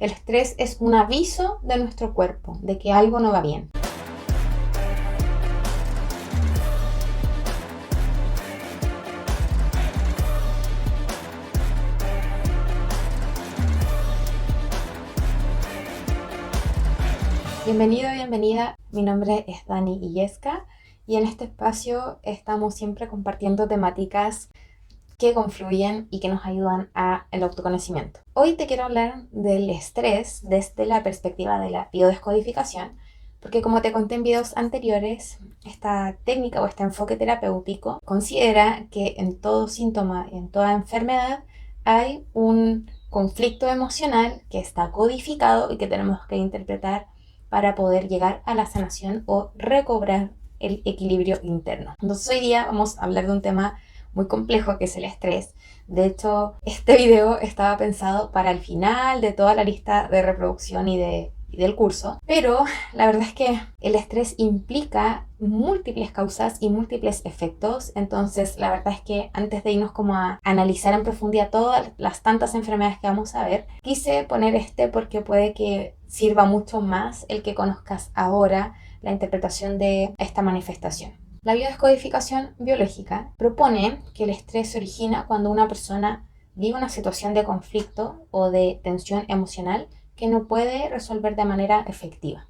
El estrés es un aviso de nuestro cuerpo de que algo no va bien. Bienvenido, bienvenida. Mi nombre es Dani Illesca y en este espacio estamos siempre compartiendo temáticas que confluyen y que nos ayudan al autoconocimiento. Hoy te quiero hablar del estrés desde la perspectiva de la biodescodificación, porque como te conté en videos anteriores, esta técnica o este enfoque terapéutico considera que en todo síntoma y en toda enfermedad hay un conflicto emocional que está codificado y que tenemos que interpretar para poder llegar a la sanación o recobrar el equilibrio interno. Entonces hoy día vamos a hablar de un tema muy complejo que es el estrés. De hecho, este video estaba pensado para el final de toda la lista de reproducción y del curso, pero la verdad es que el estrés implica múltiples causas y múltiples efectos. Entonces la verdad es que antes de irnos como a analizar en profundidad todas las tantas enfermedades que vamos a ver, quise poner porque puede que sirva mucho más el que conozcas ahora la interpretación de esta manifestación. La biodescodificación biológica propone que el estrés se origina cuando una persona vive una situación de conflicto o de tensión emocional que no puede resolver de manera efectiva,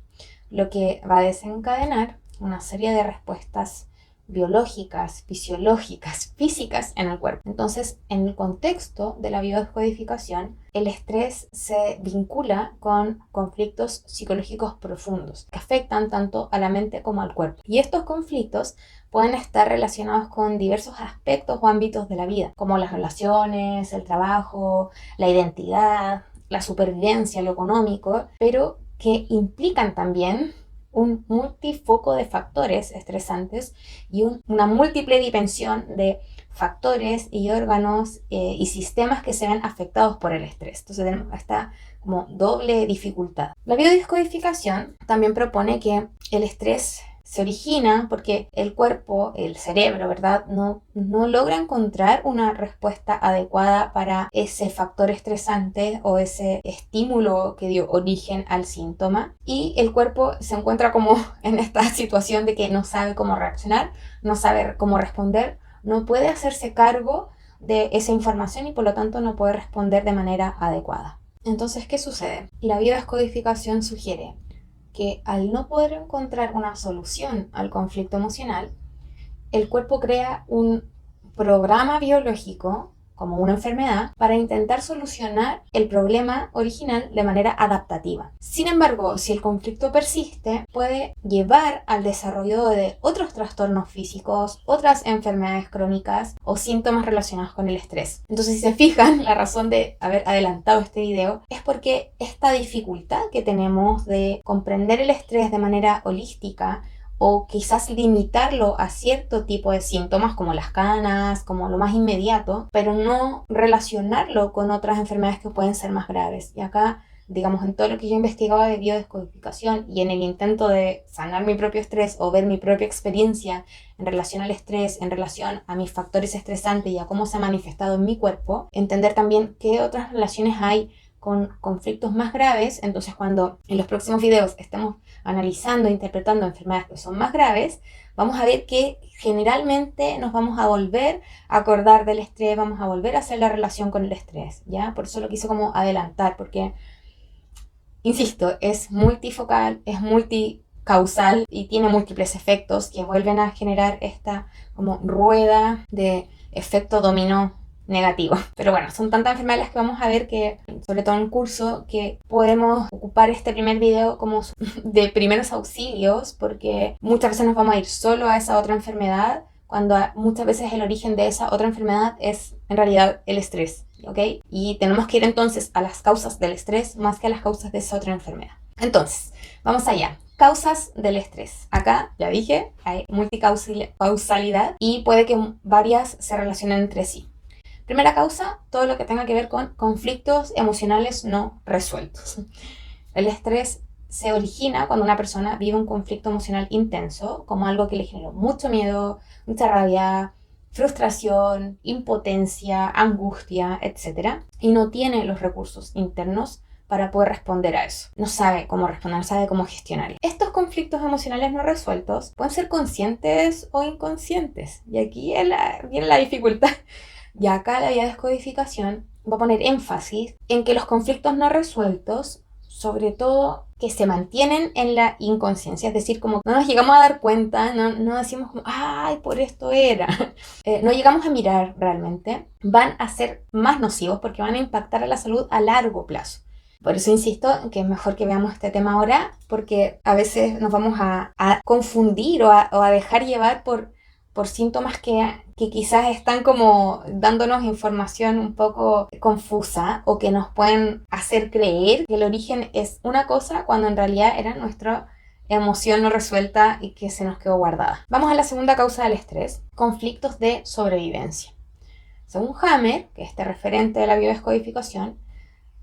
lo que va a desencadenar una serie de respuestas biológicas, fisiológicas, físicas en el cuerpo. Entonces, en el contexto de la biodescodificación, el estrés se vincula con conflictos psicológicos profundos que afectan tanto a la mente como al cuerpo. Y estos conflictos pueden estar relacionados con diversos aspectos o ámbitos de la vida, como las relaciones, el trabajo, la identidad, la supervivencia, lo económico, pero que implican también un multifoco de factores estresantes y una múltiple dimensión de factores y órganos y sistemas que se ven afectados por el estrés. Entonces tenemos esta como doble dificultad. La biodescodificación también propone que el estrés se origina porque el cuerpo, el cerebro, ¿verdad? No logra encontrar una respuesta adecuada para ese factor estresante o ese estímulo que dio origen al síntoma. Y el cuerpo se encuentra como en esta situación de que no sabe cómo reaccionar, no sabe cómo responder, no puede hacerse cargo de esa información y por lo tanto no puede responder de manera adecuada. Entonces, ¿qué sucede? La biodescodificación sugiere que al no poder encontrar una solución al conflicto emocional, el cuerpo crea un programa biológico, como una enfermedad, para intentar solucionar el problema original de manera adaptativa. Sin embargo, si el conflicto persiste, puede llevar al desarrollo de otros trastornos físicos, otras enfermedades crónicas o síntomas relacionados con el estrés. Entonces, si se fijan, la razón de haber adelantado este video es porque esta dificultad que tenemos de comprender el estrés de manera holística o quizás limitarlo a cierto tipo de síntomas como las canas, como lo más inmediato, pero no relacionarlo con otras enfermedades que pueden ser más graves. Y acá, digamos, en todo lo que yo investigaba de biodescodificación y en el intento de sanar mi propio estrés o ver mi propia experiencia en relación al estrés, en relación a mis factores estresantes y a cómo se ha manifestado en mi cuerpo, entender también qué otras relaciones hay con conflictos más graves. Entonces, cuando en los próximos videos estemos analizando e interpretando enfermedades que son más graves, vamos a ver que generalmente nos vamos a volver a acordar del estrés, vamos a volver a hacer la relación con el estrés, ¿ya? Por eso lo quise como adelantar, porque, insisto, es multifocal, es multicausal y tiene múltiples efectos que vuelven a generar esta como rueda de efecto dominó negativo. Pero bueno, son tantas enfermedades las que vamos a ver que, sobre todo en curso, que podemos ocupar este primer video como de primeros auxilios, porque muchas veces nos vamos a ir solo a esa otra enfermedad, cuando muchas veces el origen de esa otra enfermedad es en realidad el estrés, ¿ok? Y tenemos que ir entonces a las causas del estrés más que a las causas de esa otra enfermedad. Entonces, vamos allá. Causas del estrés. Acá, ya dije, hay multicausalidad y puede que varias se relacionen entre sí. Primera causa, todo lo que tenga que ver con conflictos emocionales no resueltos. El estrés se origina cuando una persona vive un conflicto emocional intenso, como algo que le generó mucho miedo, mucha rabia, frustración, impotencia, angustia, etc. Y no tiene los recursos internos para poder responder a eso. No sabe cómo responder, no sabe cómo gestionar. Estos conflictos emocionales no resueltos pueden ser conscientes o inconscientes. Y aquí viene la dificultad. Y acá la biodescodificación va a poner énfasis en que los conflictos no resueltos, sobre todo que se mantienen en la inconsciencia, es decir, como no nos llegamos a dar cuenta, no decimos como, ay, por esto era, no llegamos a mirar realmente, van a ser más nocivos porque van a impactar a la salud a largo plazo. Por eso insisto en que es mejor que veamos este tema ahora, porque a veces nos vamos a confundir o a dejar llevar por síntomas que quizás están como dándonos información un poco confusa o que nos pueden hacer creer que el origen es una cosa cuando en realidad era nuestra emoción no resuelta y que se nos quedó guardada. Vamos a la segunda causa del estrés, conflictos de sobrevivencia. Según Hammer, que es este referente de la biodescodificación,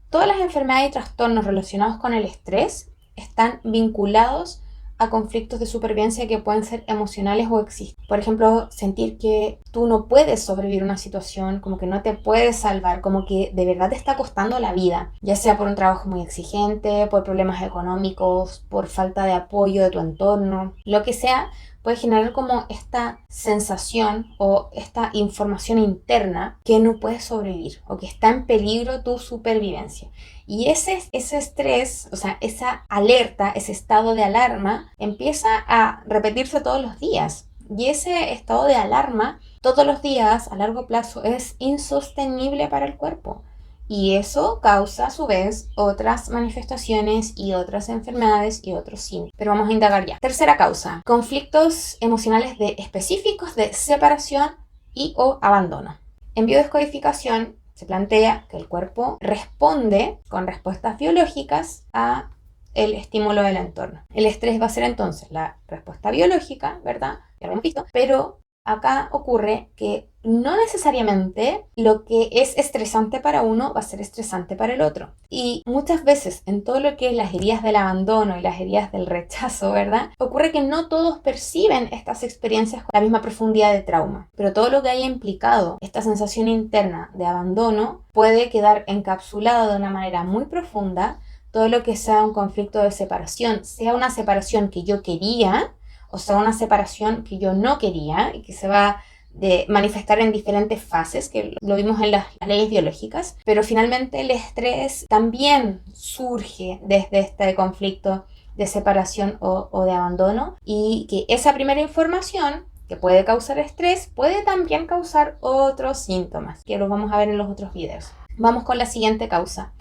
todas las enfermedades y trastornos relacionados con el estrés están vinculados a conflictos de supervivencia que pueden ser emocionales o existen. Por ejemplo, sentir que tú no puedes sobrevivir a una situación, como que no te puedes salvar, como que de verdad te está costando la vida, ya sea por un trabajo muy exigente, por problemas económicos, por falta de apoyo de tu entorno, lo que sea, puede generar como esta sensación o esta información interna que no puedes sobrevivir o que está en peligro tu supervivencia. Y ese estrés, o sea, esa alerta, ese estado de alarma, empieza a repetirse todos los días. Y ese estado de alarma, todos los días, a largo plazo, es insostenible para el cuerpo. Y eso causa, a su vez, otras manifestaciones y otras enfermedades y otros síntomas. Pero vamos a indagar ya. Tercera causa, conflictos emocionales específicos de separación y o abandono. En biodescodificación se plantea que el cuerpo responde con respuestas biológicas a el estímulo del entorno. El estrés va a ser entonces la respuesta biológica, ¿verdad? Ya lo hemos visto, pero acá ocurre que no necesariamente lo que es estresante para uno va a ser estresante para el otro. Y muchas veces en todo lo que es las heridas del abandono y las heridas del rechazo, ¿verdad? Ocurre que no todos perciben estas experiencias con la misma profundidad de trauma. Pero todo lo que haya implicado esta sensación interna de abandono puede quedar encapsulado de una manera muy profunda. Todo lo que sea un conflicto de separación, sea una separación que yo quería, o sea, una separación que yo no quería y que se va de manifestar en diferentes fases, que lo vimos en las leyes biológicas, pero finalmente el estrés también surge desde este conflicto de separación o de abandono, y que esa primera información que puede causar estrés puede también causar otros síntomas, que los vamos a ver en los otros videos. Vamos con la siguiente causa: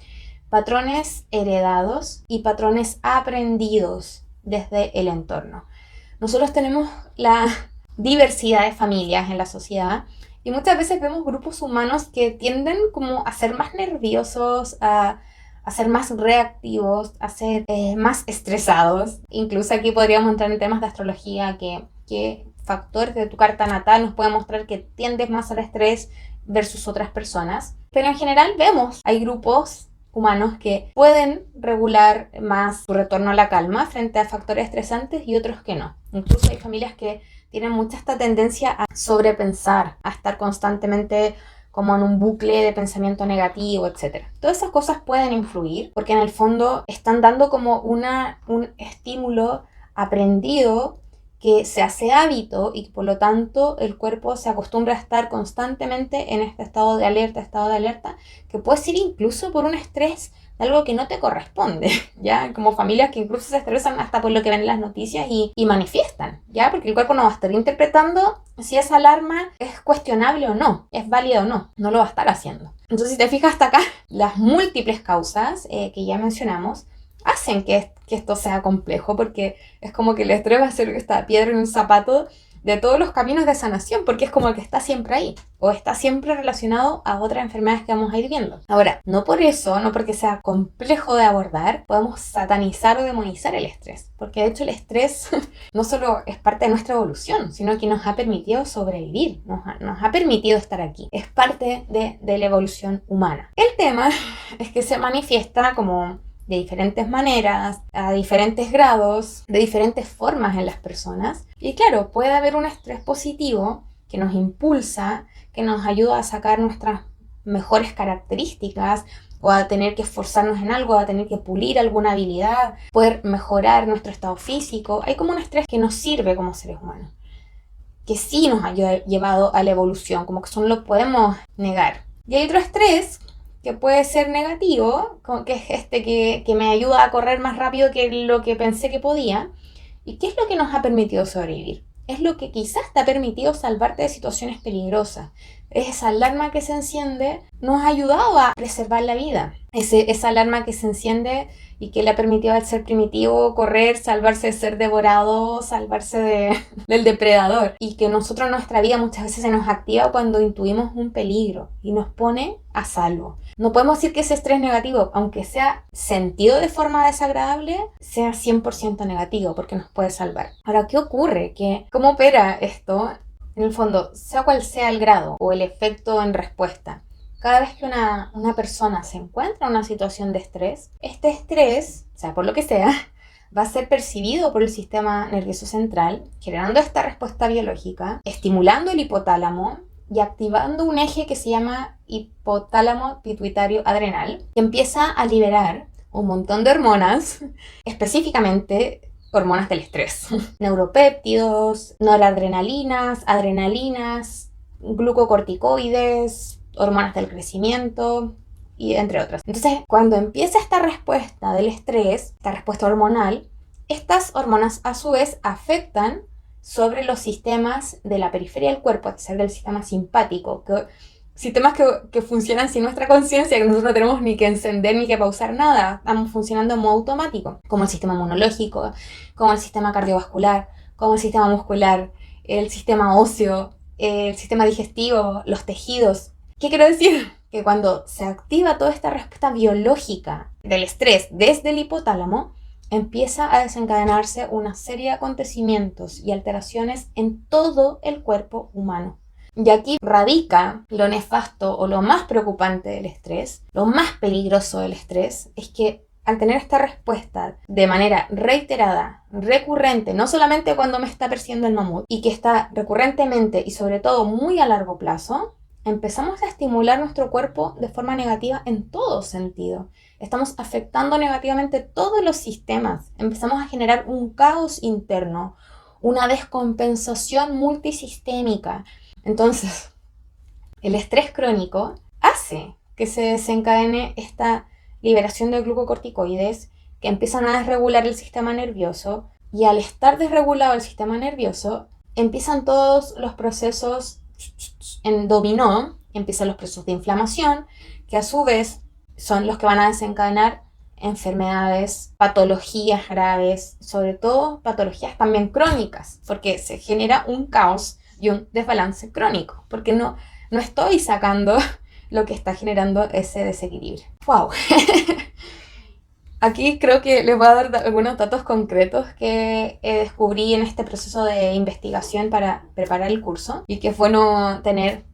patrones heredados y patrones aprendidos desde el entorno. Nosotros tenemos la diversidad de familias en la sociedad y muchas veces vemos grupos humanos que tienden como a ser más nerviosos, a ser más reactivos, a ser más estresados. Incluso aquí podríamos entrar en temas de astrología, que factores de tu carta natal nos pueden mostrar que tiendes más al estrés versus otras personas. Pero en general vemos, hay grupos humanos que pueden regular más su retorno a la calma frente a factores estresantes y otros que no. Incluso hay familias que tienen mucha esta tendencia a sobrepensar, a estar constantemente como en un bucle de pensamiento negativo, etc. Todas esas cosas pueden influir porque en el fondo están dando como un estímulo aprendido que se hace hábito y por lo tanto el cuerpo se acostumbra a estar constantemente en este estado de alerta, que puede ser incluso por un estrés de algo que no te corresponde, ¿ya? Como familias que incluso se estresan hasta por lo que ven en las noticias y manifiestan, ¿ya? Porque el cuerpo no va a estar interpretando si esa alarma es cuestionable o no, es válida o no, no lo va a estar haciendo. Entonces, si te fijas hasta acá, las múltiples causas que ya mencionamos hacen que esto sea complejo, porque es como que el estrés va a ser esta piedra en un zapato de todos los caminos de sanación, porque es como que está siempre ahí, o está siempre relacionado a otras enfermedades que vamos a ir viendo. Ahora, no por eso, no porque sea complejo de abordar, podemos satanizar o demonizar el estrés, porque de hecho el estrés no solo es parte de nuestra evolución, sino que nos ha permitido sobrevivir, nos ha permitido estar aquí, es parte de la evolución humana. El tema es que se manifiesta como de diferentes maneras, a diferentes grados, de diferentes formas en las personas. Y claro, puede haber un estrés positivo que nos impulsa, que nos ayuda a sacar nuestras mejores características, o a tener que esforzarnos en algo, a tener que pulir alguna habilidad, poder mejorar nuestro estado físico. Hay como un estrés que nos sirve como seres humanos, que sí nos ha llevado a la evolución, como que eso no lo podemos negar. Y hay otro estrés que puede ser negativo, como que es este que me ayuda a correr más rápido que lo que pensé que podía. ¿Y qué es lo que nos ha permitido sobrevivir? Es lo que quizás te ha permitido salvarte de situaciones peligrosas. Es esa alarma que se enciende, nos ha ayudado a preservar la vida. Esa alarma que se enciende y que le ha permitido al ser primitivo correr, salvarse de ser devorado, salvarse del depredador. Y que nosotros en nuestra vida muchas veces se nos activa cuando intuimos un peligro y nos pone a salvo. No podemos decir que ese estrés negativo, aunque sea sentido de forma desagradable, sea 100% negativo porque nos puede salvar. Ahora, ¿qué ocurre? ¿Cómo opera esto? En el fondo, sea cual sea el grado o el efecto en respuesta, cada vez que una persona se encuentra en una situación de estrés, este estrés, sea por lo que sea, va a ser percibido por el sistema nervioso central, generando esta respuesta biológica, estimulando el hipotálamo y activando un eje que se llama hipotálamo pituitario adrenal, que empieza a liberar un montón de hormonas, específicamente hormonas del estrés, neuropéptidos, noradrenalinas, adrenalinas, glucocorticoides, hormonas del crecimiento y entre otras. Entonces, cuando empieza esta respuesta del estrés, esta respuesta hormonal, estas hormonas a su vez afectan sobre los sistemas de la periferia del cuerpo, es decir, del sistema simpático, sistemas que funcionan sin nuestra conciencia, que nosotros no tenemos ni que encender ni que pausar nada, estamos funcionando en modo automático, como el sistema inmunológico, como el sistema cardiovascular, como el sistema muscular, el sistema óseo, el sistema digestivo, los tejidos. ¿Qué quiero decir? Que cuando se activa toda esta respuesta biológica del estrés desde el hipotálamo, empieza a desencadenarse una serie de acontecimientos y alteraciones en todo el cuerpo humano. Y aquí radica lo nefasto o lo más preocupante del estrés, lo más peligroso del estrés, es que al tener esta respuesta de manera reiterada, recurrente, no solamente cuando me está persiguiendo el mamut, y que está recurrentemente y sobre todo muy a largo plazo, empezamos a estimular nuestro cuerpo de forma negativa en todo sentido. Estamos afectando negativamente todos los sistemas, empezamos a generar un caos interno, una descompensación multisistémica. Entonces, el estrés crónico hace que se desencadene esta liberación de glucocorticoides que empiezan a desregular el sistema nervioso, y al estar desregulado el sistema nervioso, empiezan todos los procesos en dominó, empiezan los procesos de inflamación, que a su vez son los que van a desencadenar enfermedades, patologías graves, sobre todo patologías también crónicas, porque se genera un caos y un desbalance crónico, porque no estoy sacando lo que está generando ese desequilibrio. ¡Wow! Aquí creo que les voy a dar algunos datos concretos que descubrí en este proceso de investigación para preparar el curso y que es bueno tener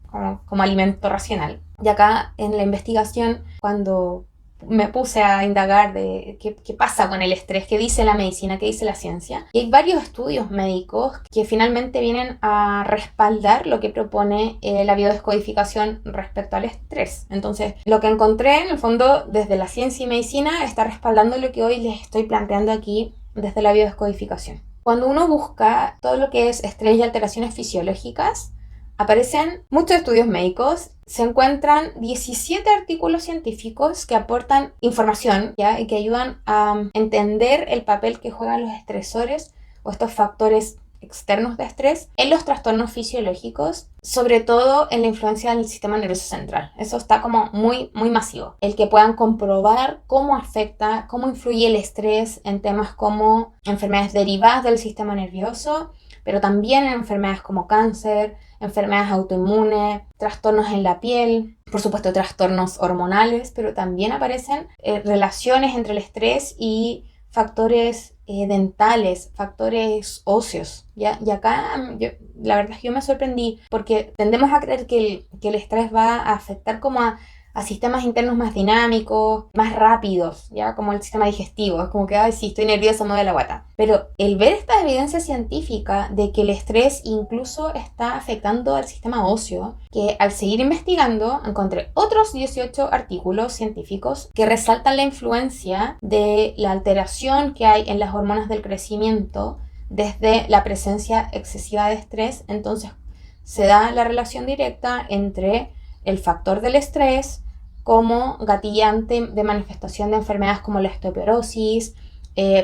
como alimento racional. Y acá en la investigación, cuando me puse a indagar de qué pasa con el estrés, qué dice la medicina, qué dice la ciencia. Y hay varios estudios médicos que finalmente vienen a respaldar lo que propone la biodescodificación respecto al estrés. Entonces, lo que encontré en el fondo desde la ciencia y medicina está respaldando lo que hoy les estoy planteando aquí desde la biodescodificación. Cuando uno busca todo lo que es estrés y alteraciones fisiológicas, aparecen muchos estudios médicos, se encuentran 17 artículos científicos que aportan información, ¿ya? Y que ayudan a entender el papel que juegan los estresores o estos factores externos de estrés en los trastornos fisiológicos, sobre todo en la influencia del sistema nervioso central. Eso está como muy masivo. El que puedan comprobar cómo afecta, cómo influye el estrés en temas como enfermedades derivadas del sistema nervioso, pero también en enfermedades como cáncer, enfermedades autoinmunes, trastornos en la piel, por supuesto trastornos hormonales, pero también aparecen relaciones entre el estrés y factores dentales, factores óseos, ¿ya? Y acá la verdad es que yo me sorprendí porque tendemos a creer que el estrés va a afectar como a a sistemas internos más dinámicos, más rápidos, ya como el sistema digestivo. Es como que, ay, sí, estoy nerviosa, me duele la guata. Pero el ver esta evidencia científica de que el estrés incluso está afectando al sistema óseo, que al seguir investigando encontré otros 18 artículos científicos que resaltan la influencia de la alteración que hay en las hormonas del crecimiento desde la presencia excesiva de estrés. Entonces se da la relación directa entre el factor del estrés como gatillante de manifestación de enfermedades como la osteoporosis,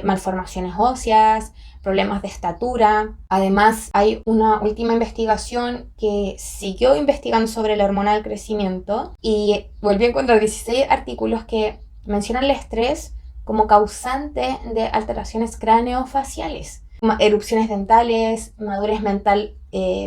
malformaciones óseas, problemas de estatura. Además, hay una última investigación que siguió investigando sobre la hormona del crecimiento y volvió a encontrar 16 artículos que mencionan el estrés como causante de alteraciones craneofaciales, erupciones dentales, madurez mental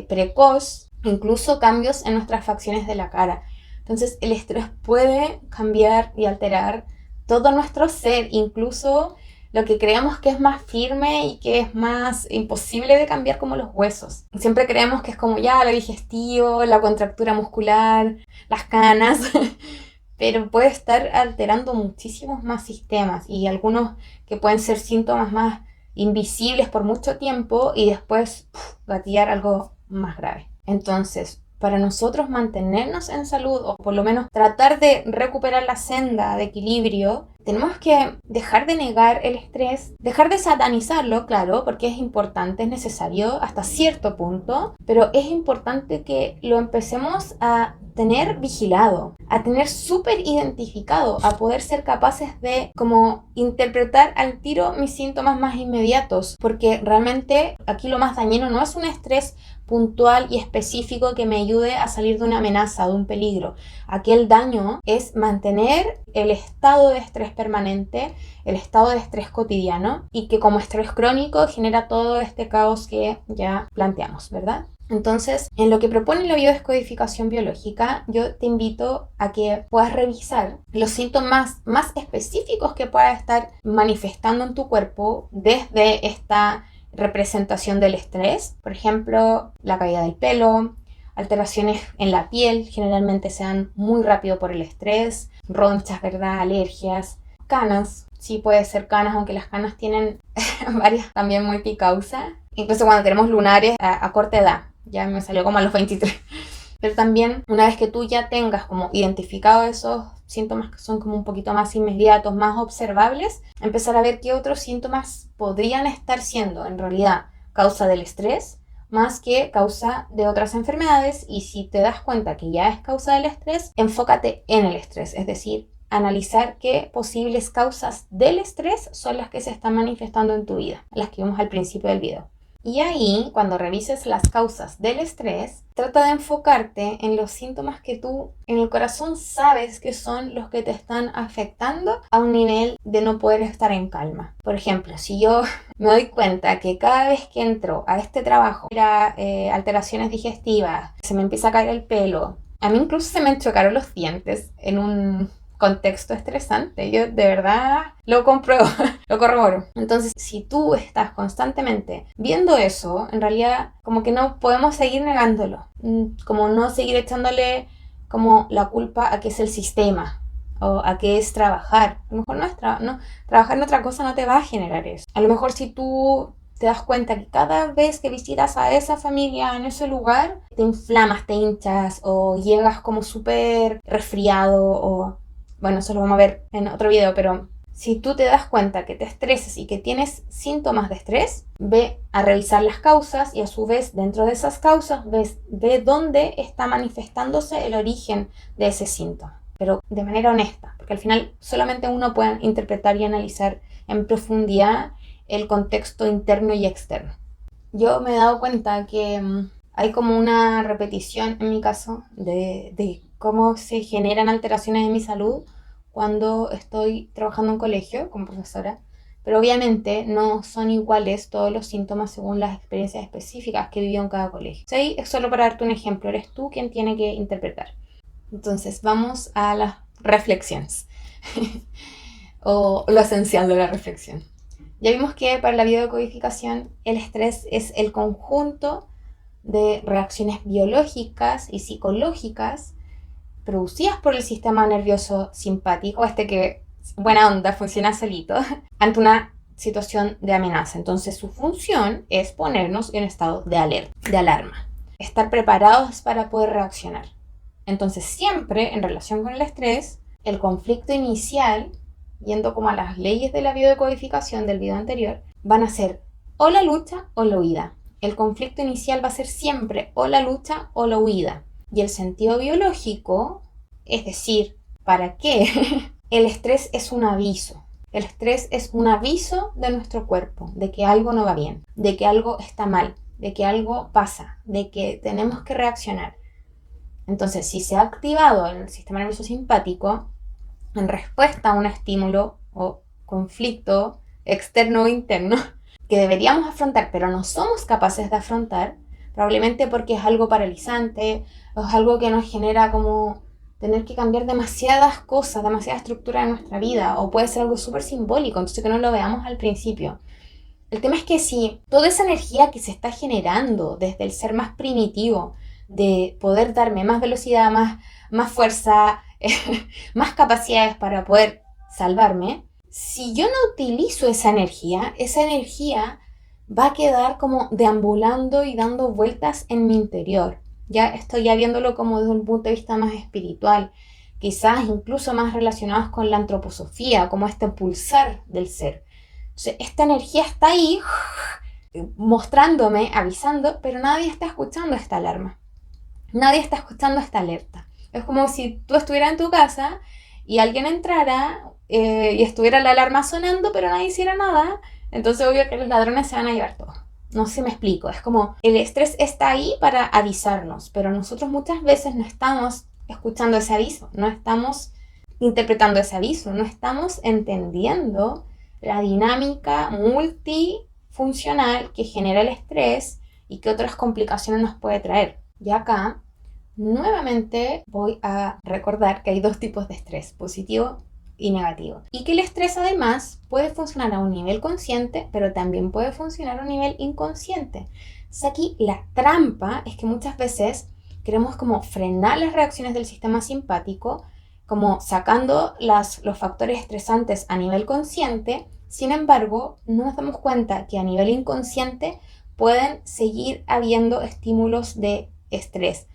precoz, incluso cambios en nuestras facciones de la cara. Entonces el estrés puede cambiar y alterar todo nuestro ser, incluso lo que creemos que es más firme y que es más imposible de cambiar, como los huesos. Siempre creemos que es como ya lo digestivo, la contractura muscular, las canas, pero puede estar alterando muchísimos más sistemas y algunos que pueden ser síntomas más invisibles por mucho tiempo y después gatillar algo más grave. Entonces, para nosotros mantenernos en salud o por lo menos tratar de recuperar la senda de equilibrio, tenemos que dejar de negar el estrés, dejar de satanizarlo, claro, porque es importante, es necesario hasta cierto punto, pero es importante que lo empecemos a tener vigilado, a tener súper identificado, a poder ser capaces de como interpretar al tiro mis síntomas más inmediatos, porque realmente aquí lo más dañino no es un estrés puntual y específico que me ayude a salir de una amenaza, de un peligro. Aquí el daño es mantener el estado de estrés permanente, el estado de estrés cotidiano y que como estrés crónico genera todo este caos que ya planteamos, ¿verdad? Entonces, en lo que propone la biodescodificación biológica, yo te invito a que puedas revisar los síntomas más específicos que puedas estar manifestando en tu cuerpo desde esta representación del estrés. Por ejemplo, la caída del pelo, alteraciones en la piel, generalmente se dan muy rápido por el estrés, ronchas, ¿verdad? Alergias, canas. Sí, puede ser canas, aunque las canas tienen varias también multicausa. Incluso cuando tenemos lunares a corta edad. Ya me salió como a los 23. Pero también, una vez que tú ya tengas como identificado esos síntomas que son como un poquito más inmediatos, más observables, empezar a ver qué otros síntomas podrían estar siendo en realidad causa del estrés, más que causa de otras enfermedades. Y si te das cuenta que ya es causa del estrés, enfócate en el estrés, es decir, analizar qué posibles causas del estrés son las que se están manifestando en tu vida, las que vimos al principio del video. Y ahí, cuando revises las causas del estrés, trata de enfocarte en los síntomas que tú en el corazón sabes que son los que te están afectando a un nivel de no poder estar en calma. Por ejemplo, si yo me doy cuenta que cada vez que entro a este trabajo, alteraciones digestivas, se me empieza a caer el pelo, a mí incluso se me chocaron los dientes en un contexto estresante. Yo de verdad lo compruebo, lo corroboro. Entonces, si tú estás constantemente viendo eso, en realidad como que no podemos seguir negándolo, como no seguir echándole como la culpa a que es el sistema o a que es trabajar. A lo mejor no, trabajar en otra cosa no te va a generar eso. A lo mejor si tú te das cuenta que cada vez que visitas a esa familia en ese lugar, te inflamas, te hinchas o llegas como súper resfriado o... Bueno, eso lo vamos a ver en otro video, pero si tú te das cuenta que te estresas y que tienes síntomas de estrés, ve a revisar las causas y a su vez dentro de esas causas ve dónde está manifestándose el origen de ese síntoma, pero de manera honesta, porque al final solamente uno puede interpretar y analizar en profundidad el contexto interno y externo. Yo me he dado cuenta que hay como una repetición en mi caso de cómo se generan alteraciones en mi salud cuando estoy trabajando en colegio como profesora, pero obviamente no son iguales todos los síntomas según las experiencias específicas que vivió en cada colegio. ¿Sí? Es solo para darte un ejemplo, eres tú quien tiene que interpretar. Entonces vamos a las reflexiones o lo esencial de la reflexión. Ya vimos que para la biodecodificación el estrés es el conjunto de reacciones biológicas y psicológicas producidas por el sistema nervioso simpático, que buena onda, funciona solito, ante una situación de amenaza. Entonces su función es ponernos en estado de alerta, de alarma, estar preparados para poder reaccionar. Entonces siempre en relación con el estrés, el conflicto inicial, yendo como a las leyes de la biodecodificación del video anterior, van a ser o la lucha o la huida. El conflicto inicial va a ser siempre o la lucha o la huida. Y el sentido biológico, es decir, ¿para qué? El estrés es un aviso. El estrés es un aviso de nuestro cuerpo, de que algo no va bien, de que algo está mal, de que algo pasa, de que tenemos que reaccionar. Entonces, si se ha activado el sistema nervioso simpático en respuesta a un estímulo o conflicto externo o interno que deberíamos afrontar, pero no somos capaces de afrontar, probablemente porque es algo paralizante, o es algo que nos genera como tener que cambiar demasiadas cosas, demasiada estructura de nuestra vida, o puede ser algo súper simbólico, entonces que no lo veamos al principio. El tema es que si toda esa energía que se está generando desde el ser más primitivo, de poder darme más velocidad, más fuerza, más capacidades para poder salvarme, si yo no utilizo esa energía va a quedar como deambulando y dando vueltas en mi interior. Ya estoy viéndolo como desde un punto de vista más espiritual, quizás incluso más relacionados con la antroposofía, como este pulsar del ser. Entonces, esta energía está ahí mostrándome, avisando, pero nadie está escuchando esta alarma. Nadie está escuchando esta alerta. Es como si tú estuvieras en tu casa y alguien entrara y estuviera la alarma sonando, pero nadie hiciera nada. Entonces, obvio que los ladrones se van a llevar todo. No sé si me explico. Es como el estrés está ahí para avisarnos, pero nosotros muchas veces no estamos escuchando ese aviso, no estamos interpretando ese aviso, no estamos entendiendo la dinámica multifuncional que genera el estrés y qué otras complicaciones nos puede traer. Y acá, nuevamente voy a recordar que hay dos tipos de estrés, positivo y negativo. Y que el estrés además puede funcionar a un nivel consciente, pero también puede funcionar a un nivel inconsciente. Entonces aquí la trampa es que muchas veces queremos como frenar las reacciones del sistema simpático, como sacando los factores estresantes a nivel consciente. Sin embargo, no nos damos cuenta que a nivel inconsciente pueden seguir habiendo estímulos de estrés.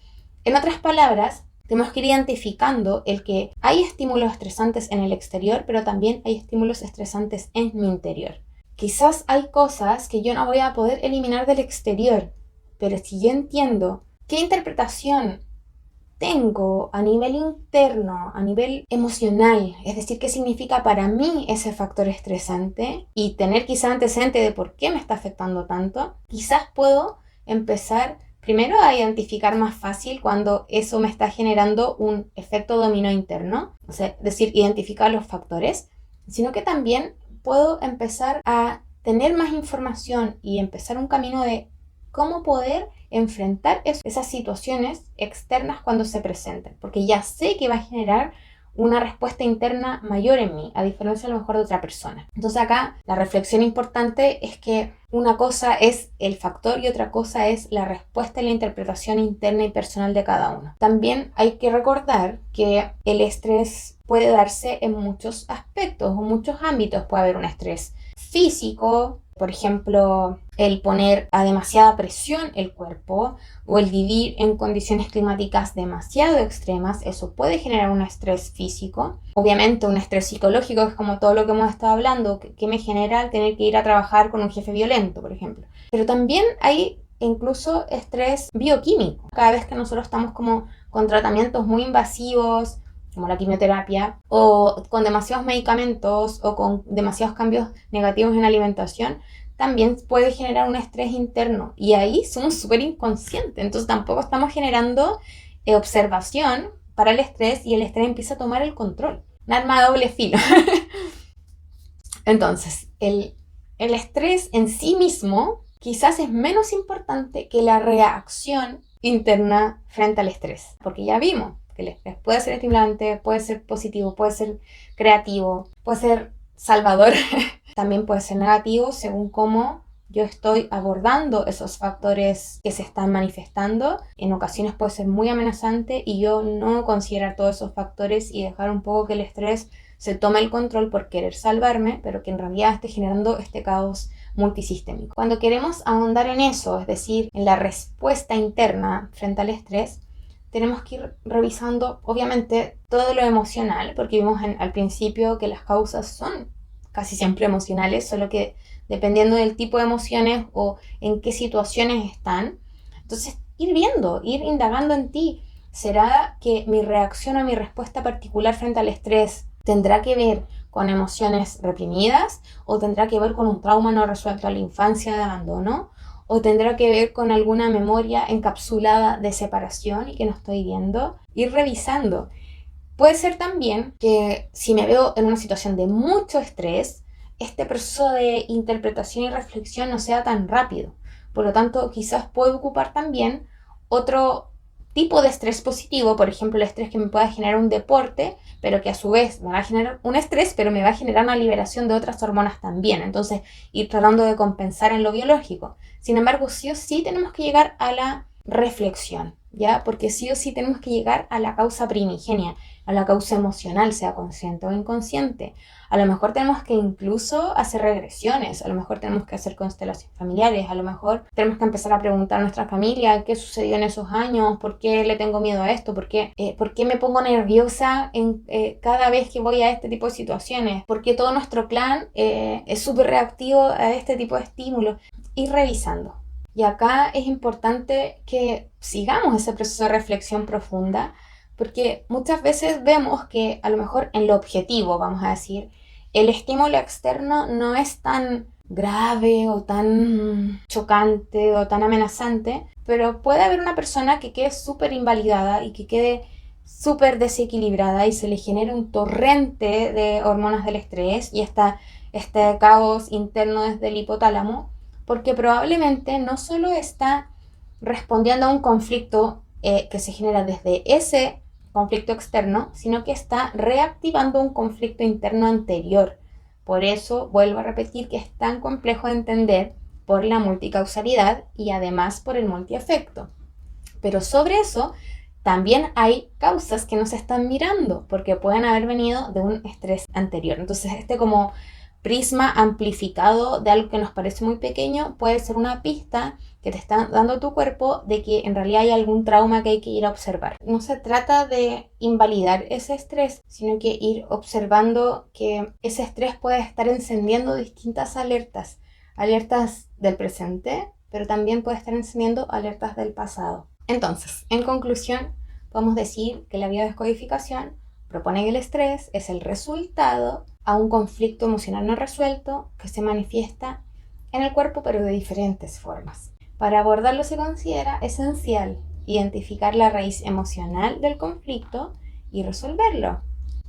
En otras palabras, tenemos que ir identificando el que hay estímulos estresantes en el exterior, pero también hay estímulos estresantes en mi interior. Quizás hay cosas que yo no voy a poder eliminar del exterior, pero si yo entiendo qué interpretación tengo a nivel interno, a nivel emocional, es decir, qué significa para mí ese factor estresante y tener quizá antecedente de por qué me está afectando tanto, quizás puedo empezar primero a identificar más fácil cuando eso me está generando un efecto dominó interno, es decir, identificar los factores, sino que también puedo empezar a tener más información y empezar un camino de cómo poder enfrentar esas situaciones externas cuando se presenten, porque ya sé que va a generar una respuesta interna mayor en mí, a diferencia a lo mejor de otra persona. Entonces acá la reflexión importante es que una cosa es el factor y otra cosa es la respuesta y la interpretación interna y personal de cada uno. También hay que recordar que el estrés puede darse en muchos aspectos o muchos ámbitos. Puede haber un estrés físico, por ejemplo, el poner a demasiada presión el cuerpo o el vivir en condiciones climáticas demasiado extremas, eso puede generar un estrés físico. Obviamente un estrés psicológico es como todo lo que hemos estado hablando, que me genera el tener que ir a trabajar con un jefe violento, por ejemplo. Pero también hay incluso estrés bioquímico. Cada vez que nosotros estamos como con tratamientos muy invasivos, como la quimioterapia, o con demasiados medicamentos o con demasiados cambios negativos en la alimentación, también puede generar un estrés interno y ahí somos súper inconscientes, entonces tampoco estamos generando observación para el estrés y el estrés empieza a tomar el control. Un arma de doble filo. Entonces, el estrés en sí mismo quizás es menos importante que la reacción interna frente al estrés, porque ya vimos que el estrés puede ser estimulante, puede ser positivo, puede ser creativo, puede ser salvador, también puede ser negativo según cómo yo estoy abordando esos factores que se están manifestando. En ocasiones puede ser muy amenazante y yo no considerar todos esos factores y dejar un poco que el estrés se tome el control por querer salvarme, pero que en realidad esté generando este caos multisistémico. Cuando queremos ahondar en eso, es decir, en la respuesta interna frente al estrés, tenemos que ir revisando, obviamente, todo lo emocional, porque vimos al principio que las causas son casi siempre emocionales, solo que dependiendo del tipo de emociones o en qué situaciones están. Entonces, ir viendo, ir indagando en ti. ¿Será que mi reacción o mi respuesta particular frente al estrés tendrá que ver con emociones reprimidas o tendrá que ver con un trauma no resuelto a la infancia de abandono? ¿O tendrá que ver con alguna memoria encapsulada de separación y que no estoy viendo? Ir revisando. Puede ser también que si me veo en una situación de mucho estrés, este proceso de interpretación y reflexión no sea tan rápido. Por lo tanto, quizás puedo ocupar también otro tipo de estrés positivo, por ejemplo, el estrés que me pueda generar un deporte, pero que a su vez me va a generar un estrés, pero me va a generar una liberación de otras hormonas también. Entonces, ir tratando de compensar en lo biológico. Sin embargo, sí o sí tenemos que llegar a la reflexión, ¿ya? Porque sí o sí tenemos que llegar a la causa primigenia, a la causa emocional, sea consciente o inconsciente. A lo mejor tenemos que incluso hacer regresiones, a lo mejor tenemos que hacer constelaciones familiares, a lo mejor tenemos que empezar a preguntar a nuestra familia qué sucedió en esos años, por qué le tengo miedo a esto, por qué me pongo nerviosa cada vez que voy a este tipo de situaciones, por qué todo nuestro clan es súper reactivo a este tipo de estímulos. Ir revisando. Y acá es importante que sigamos ese proceso de reflexión profunda, porque muchas veces vemos que a lo mejor en lo objetivo, vamos a decir, el estímulo externo no es tan grave o tan chocante o tan amenazante, pero puede haber una persona que quede súper invalidada y que quede súper desequilibrada y se le genera un torrente de hormonas del estrés y hasta este caos interno desde el hipotálamo, porque probablemente no solo está respondiendo a un conflicto que se genera desde ese conflicto externo, sino que está reactivando un conflicto interno anterior. Por eso vuelvo a repetir que es tan complejo de entender por la multicausalidad y además por el multiefecto. Pero sobre eso también hay causas que no se están mirando porque pueden haber venido de un estrés anterior. Entonces como prisma amplificado de algo que nos parece muy pequeño puede ser una pista que te está dando tu cuerpo de que en realidad hay algún trauma que hay que ir a observar. No se trata de invalidar ese estrés, sino que ir observando que ese estrés puede estar encendiendo distintas alertas, alertas del presente, pero también puede estar encendiendo alertas del pasado. Entonces, en conclusión, podemos decir que la biodescodificación propone que el estrés es el resultado a un conflicto emocional no resuelto que se manifiesta en el cuerpo pero de diferentes formas. Para abordarlo se considera esencial identificar la raíz emocional del conflicto y resolverlo.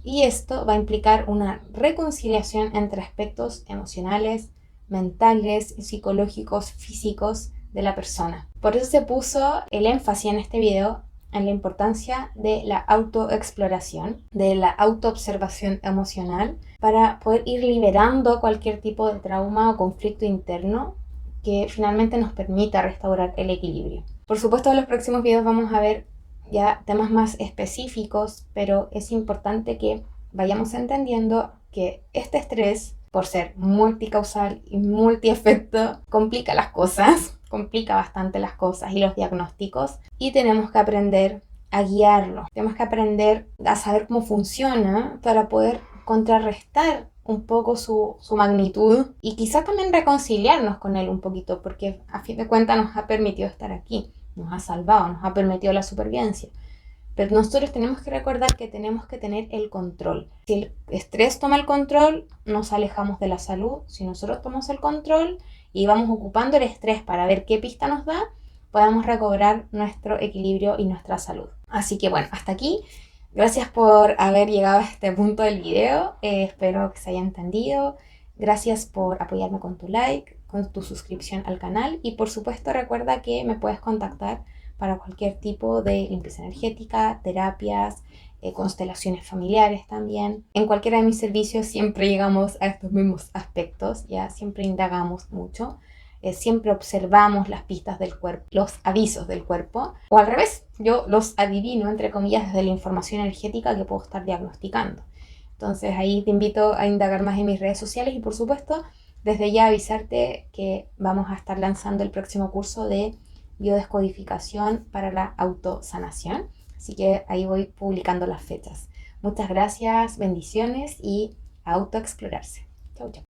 Y esto va a implicar una reconciliación entre aspectos emocionales, mentales, psicológicos, físicos de la persona. Por eso se puso el énfasis en este video en la importancia de la autoexploración, de la autoobservación emocional, para poder ir liberando cualquier tipo de trauma o conflicto interno que finalmente nos permita restaurar el equilibrio. Por supuesto, en los próximos videos vamos a ver ya temas más específicos, pero es importante que vayamos entendiendo que este estrés, por ser multicausal y multiefecto, complica las cosas, complica bastante las cosas y los diagnósticos, y tenemos que aprender a guiarlo. Tenemos que aprender a saber cómo funciona para poder contrarrestar un poco su magnitud y quizás también reconciliarnos con él un poquito, porque a fin de cuentas nos ha permitido estar aquí, nos ha salvado, nos ha permitido la supervivencia. Pero nosotros tenemos que recordar que tenemos que tener el control. Si el estrés toma el control, nos alejamos de la salud. Si nosotros tomamos el control y vamos ocupando el estrés para ver qué pista nos da, podemos recobrar nuestro equilibrio y nuestra salud. Así que bueno, hasta aquí. Gracias por haber llegado a este punto del video. Espero que se haya entendido. Gracias por apoyarme con tu like, con tu suscripción al canal. Y por supuesto recuerda que me puedes contactar para cualquier tipo de limpieza energética, terapias, constelaciones familiares también. En cualquiera de mis servicios siempre llegamos a estos mismos aspectos, ya siempre indagamos mucho. siempre observamos las pistas del cuerpo, los avisos del cuerpo, o al revés, yo los adivino, entre comillas, desde la información energética que puedo estar diagnosticando. Entonces ahí te invito a indagar más en mis redes sociales y por supuesto desde ya avisarte que vamos a estar lanzando el próximo curso de biodescodificación para la autosanación. Así que ahí voy publicando las fechas. Muchas gracias, bendiciones y a autoexplorarse. Chau, chau.